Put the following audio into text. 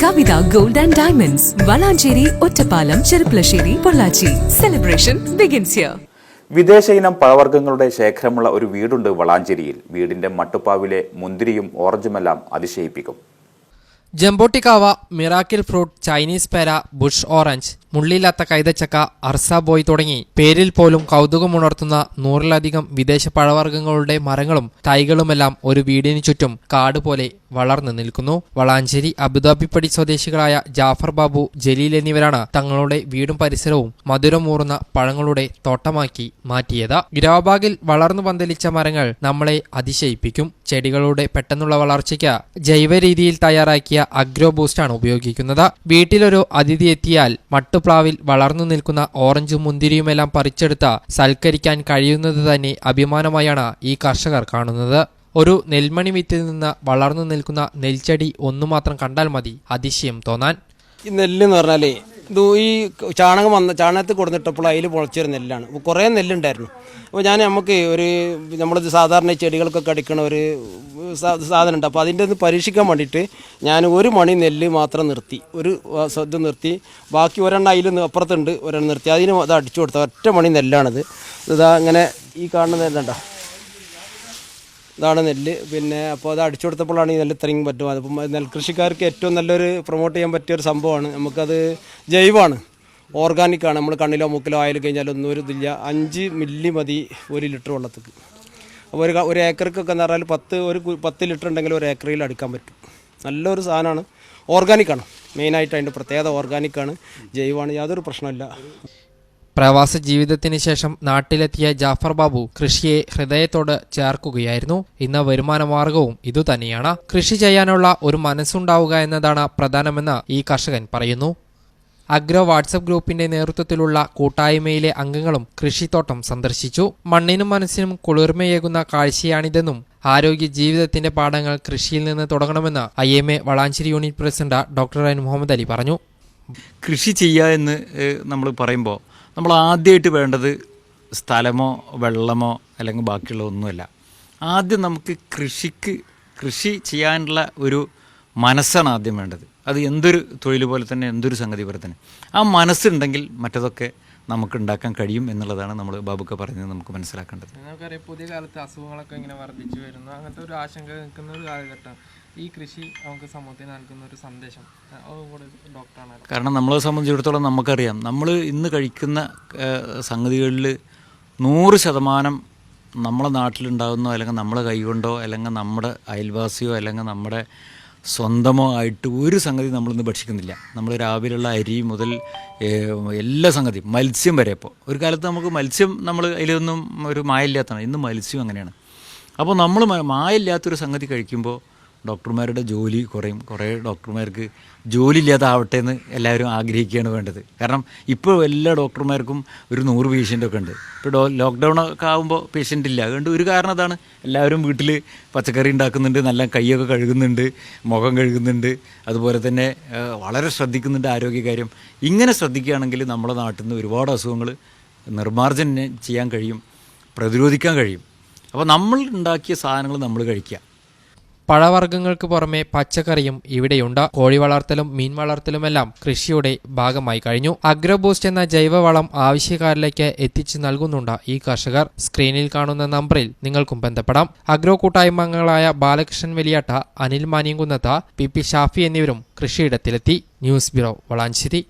Kavitha gold and diamonds, Valanchery, Ottapalam, Cherpulassery, Pollachi. Celebration begins here. വിദേശ ഇനം പഴവർഗ്ഗങ്ങളുടെ ശേഖരമുള്ള ഒരു വീടുണ്ട് വളാഞ്ചേരിയിൽ. വീടിന്റെ മട്ടുപ്പാവിലെ മുന്തിരിയും ഓറഞ്ചുമെല്ലാം അതിശയിപ്പിക്കും. ജംബോട്ടിക്കാവ, മിറാക്കിൾ ഫ്രൂട്ട്, ചൈനീസ് പേര, ബുഷ് ഓറഞ്ച്, മുള്ളില്ലാത്ത കൈതച്ചക്ക, അർസ ബോയ് തുടങ്ങി പേരിൽ പോലും കൗതുകമുണർത്തുന്ന 100-ലധികം വിദേശ പഴവർഗ്ഗങ്ങളുടെ മരങ്ങളും തൈകളുമെല്ലാം ഒരു വീടിനു ചുറ്റും കാട് പോലെ വളർന്നു നിൽക്കുന്നു. വളാഞ്ചേരി അബുദാബിപ്പടി സ്വദേശികളായ ജാഫർ ബാബു, ജലീൽ എന്നിവരാണ് തങ്ങളുടെ വീടും പരിസരവും മധുരമൂറുന്ന പഴങ്ങളുടെ തോട്ടമാക്കി മാറ്റിയത്. ഗ്രോബാഗിൽ വളർന്നു പന്തലിച്ച മരങ്ങൾ നമ്മളെ അതിശയിപ്പിക്കും. ചെടികളുടെ പെട്ടെന്നുള്ള വളർച്ചയ്ക്ക് ജൈവ രീതിയിൽ തയ്യാറാക്കിയ അഗ്രോ ബൂസ്റ്റാണ് ഉപയോഗിക്കുന്നത്. വീട്ടിലൊരു അതിഥി എത്തിയാൽ മട്ടുപ്ലാവിൽ വളർന്നു നിൽക്കുന്ന ഓറഞ്ചും മുന്തിരിയുമെല്ലാം പറിച്ചെടുത്ത് സൽക്കരിക്കാൻ കഴിയുന്നത് തന്നെ അഭിമാനമായാണ് ഈ കർഷകർ കാണുന്നത്. ഒരു നെൽമണി വിത്തിൽ നിന്ന് വളർന്നു നിൽക്കുന്ന നെൽച്ചെടി ഒന്നുമാത്രം കണ്ടാൽ മതി അതിശയം തോന്നാൻ. ഈ നെല്ലെന്ന് പറഞ്ഞാലേ ഇത് ഈ ചാണകത്തിൽ കൊടുത്തിട്ടപ്പോൾ അതിൽ പൊളച്ചൊരു നെല്ലാണ്. അപ്പോൾ കുറേ നെല്ലുണ്ടായിരുന്നു. അപ്പോൾ നമുക്ക് നമ്മളിത് സാധാരണ ചെടികൾക്കൊക്കെ അടിക്കണ ഒരു സാധനം ഉണ്ട്. അപ്പോൾ അതിൻ്റെ ഒന്ന് പരീക്ഷിക്കാൻ വേണ്ടിയിട്ട് ഞാൻ ഒരു മണി നെല്ല് മാത്രം നിർത്തി, ഒരു ഇത് നിർത്തി, ബാക്കി ഒരെണ്ണം അതിൽ അപ്പുറത്തുണ്ട്, ഒരെണ്ണം നിർത്തി, അതിന് അത് അടിച്ചു കൊടുത്ത ഒറ്റ മണി നെല്ലാണിത്. ഇതാ ഇങ്ങനെ ഈ കാണുന്ന നെല്ലുണ്ടോ, ഇതാണ് നെല്ല്. പിന്നെ അപ്പോൾ അത് അടിച്ചു കൊടുത്തപ്പോഴാണ് ഈ നെല്ല് ഇത്രയും പറ്റും. അതിപ്പം നെൽകൃഷിക്കാർക്ക് ഏറ്റവും നല്ലൊരു പ്രൊമോട്ട് ചെയ്യാൻ പറ്റിയൊരു സംഭവമാണ്. നമുക്കത് ജൈവമാണ്, ഓർഗാനിക്കാണ്. നമ്മൾ കണ്ണിലോ മൂക്കിലോ ആയാലും കഴിഞ്ഞാൽ ഒന്നും ഒരു ഇതില്ല. 5 മില്ലി മതി 1 ലിറ്റർ വെള്ളത്തേക്ക്. അപ്പോൾ ഒരു ഏക്കർക്കൊക്കെ എന്ന് പറഞ്ഞാൽ 10 ലിറ്റർ ഉണ്ടെങ്കിൽ ഒരു ഏക്കറിൽ അടിക്കാൻ പറ്റും. നല്ലൊരു സാധനമാണ്, ഓർഗാനിക്കാണ്. മെയിനായിട്ട് അതിൻ്റെ പ്രത്യേകത ഓർഗാനിക്കാണ്, ജൈവമാണ്, യാതൊരു പ്രശ്നമില്ല. പ്രവാസ ജീവിതത്തിന് ശേഷം നാട്ടിലെത്തിയ ജാഫർ ബാബു കൃഷിയെ ഹൃദയത്തോട് ചേർക്കുകയായിരുന്നു. ഇന്ന് വരുമാന മാർഗവും ഇതുതന്നെയാണ്. കൃഷി ചെയ്യാനുള്ള ഒരു മനസ്സുണ്ടാവുക എന്നതാണ് പ്രധാനമെന്ന് ഈ കർഷകൻ പറയുന്നു. അഗ്രോ വാട്സപ്പ് ഗ്രൂപ്പിന്റെ നേതൃത്വത്തിലുള്ള കൂട്ടായ്മയിലെ അംഗങ്ങളും കൃഷിത്തോട്ടം സന്ദർശിച്ചു. മണ്ണിനും മനസ്സിനും കുളിർമയേകുന്ന കാഴ്ചയാണിതെന്നും ആരോഗ്യ ജീവിതത്തിന്റെ പാഠങ്ങൾ കൃഷിയിൽ നിന്ന് തുടങ്ങണമെന്ന് IMA Valanchery unit president doctor Muhammad Ali പറഞ്ഞു. കൃഷി ചെയ്യുക എന്ന് നമ്മൾ പറയുമ്പോൾ നമ്മൾ ആദ്യമായിട്ട് വേണ്ടത് സ്ഥലമോ വെള്ളമോ അല്ലെങ്കിൽ ബാക്കിയുള്ള ഒന്നുമല്ല. ആദ്യം നമുക്ക് കൃഷി ചെയ്യാനുള്ള ഒരു മനസ്സാണ് ആദ്യം വേണ്ടത്. അത് എന്തൊരു തൊഴിൽ പോലെ തന്നെ, എന്തൊരു സംഗതി പോലെ തന്നെ ആ മനസ്സുണ്ടെങ്കിൽ മറ്റതൊക്കെ നമുക്ക് ഉണ്ടാക്കാൻ കഴിയും എന്നുള്ളതാണ് നമ്മൾ ബാബുക്ക പറഞ്ഞത് നമുക്ക് മനസ്സിലാക്കേണ്ടത്. നമുക്കറിയാം, പുതിയ കാലത്ത് അസുഖങ്ങളൊക്കെ ഇങ്ങനെ വർദ്ധിച്ചു വരുന്നു. അങ്ങനത്തെ ഒരു ആശങ്ക നിൽക്കുന്ന ഒരു കാലഘട്ടം. ഈ കൃഷി നമുക്ക് സമൂഹത്തിന് നൽകുന്ന ഒരു സന്ദേശം ഡോക്ടറാണ്. കാരണം നമ്മളെ സംബന്ധിച്ചിടത്തോളം നമുക്കറിയാം, നമ്മൾ ഇന്ന് കഴിക്കുന്ന സംഗതികളിൽ 100% നമ്മളെ നാട്ടിലുണ്ടാകുന്നോ അല്ലെങ്കിൽ നമ്മളെ കൈകൊണ്ടോ അല്ലെങ്കിൽ നമ്മുടെ അയൽവാസിയോ അല്ലെങ്കിൽ നമ്മുടെ സ്വന്തമോ ആയിട്ട് ഒരു സംഗതി നമ്മളിന്ന് ഭക്ഷിക്കുന്നില്ല. നമ്മൾ രാവിലെയുള്ള അരി മുതൽ എല്ലാ സംഗതിയും, മത്സ്യം വരെ. ഇപ്പോൾ ഒരു കാലത്ത് നമുക്ക് മത്സ്യം നമ്മൾ അതിലൊന്നും ഒരു മായമില്ലാത്തതാണ്. ഇന്ന് മത്സ്യം അങ്ങനെയാണ്. അപ്പോൾ നമ്മൾ മായമില്ലാത്തൊരു സംഗതി കഴിക്കുമ്പോൾ ഡോക്ടർമാരുടെ ജോലി കുറയും. കുറേ ഡോക്ടർമാർക്ക് ജോലി ഇല്ലാതാവട്ടെ എന്ന് എല്ലാവരും ആഗ്രഹിക്കുകയാണ് വേണ്ടത്. കാരണം ഇപ്പോൾ എല്ലാ ഡോക്ടർമാർക്കും ഒരു 100 പേഷ്യൻ്റൊക്കെ ഉണ്ട്. ഇപ്പോൾ ലോക്ക്ഡൗൺ ഒക്കെ ആകുമ്പോൾ പേഷ്യൻ്റ് ഇല്ല. അതുകൊണ്ട് ഒരു കാരണം അതാണ്, എല്ലാവരും വീട്ടിൽ പച്ചക്കറി ഉണ്ടാക്കുന്നുണ്ട്, നല്ല കൈയൊക്കെ കഴുകുന്നുണ്ട്, മുഖം കഴുകുന്നുണ്ട്, അതുപോലെ തന്നെ വളരെ ശ്രദ്ധിക്കുന്നുണ്ട് ആരോഗ്യകാര്യം. ഇങ്ങനെ ശ്രദ്ധിക്കുകയാണെങ്കിൽ നമ്മുടെ നാട്ടിൽ നിന്ന് ഒരുപാട് അസുഖങ്ങൾ നിർമ്മാർജ്ജനം ചെയ്യാൻ കഴിയും, പ്രതിരോധിക്കാൻ കഴിയും. അപ്പോൾ നമ്മൾ ഉണ്ടാക്കിയ സാധനങ്ങൾ നമ്മൾ കഴിക്കുക. പഴവർഗ്ഗങ്ങൾക്ക് പുറമെ പച്ചക്കറിയും ഇവിടെയുണ്ട്. കോഴി വളർത്തലും മീൻ വളർത്തലുമെല്ലാം കൃഷിയുടെ ഭാഗമായി കഴിഞ്ഞു. അഗ്രോ ബൂസ്റ്റ് എന്ന ജൈവവളം ആവശ്യക്കാരിലേക്ക് എത്തിച്ചു നൽകുന്നുണ്ട് ഈ കർഷകർ. സ്ക്രീനിൽ കാണുന്ന നമ്പറിൽ നിങ്ങൾക്കും ബന്ധപ്പെടാം. അഗ്രോ കൂട്ടായ്മ അംഗങ്ങളായ ബാലകൃഷ്ണൻ വലിയാട്ട, അനിൽ മാനിയംകുന്നത്ത്, PP ഷാഫി എന്നിവരും കൃഷിയിടത്തിലെത്തി. News bureau Valanchery.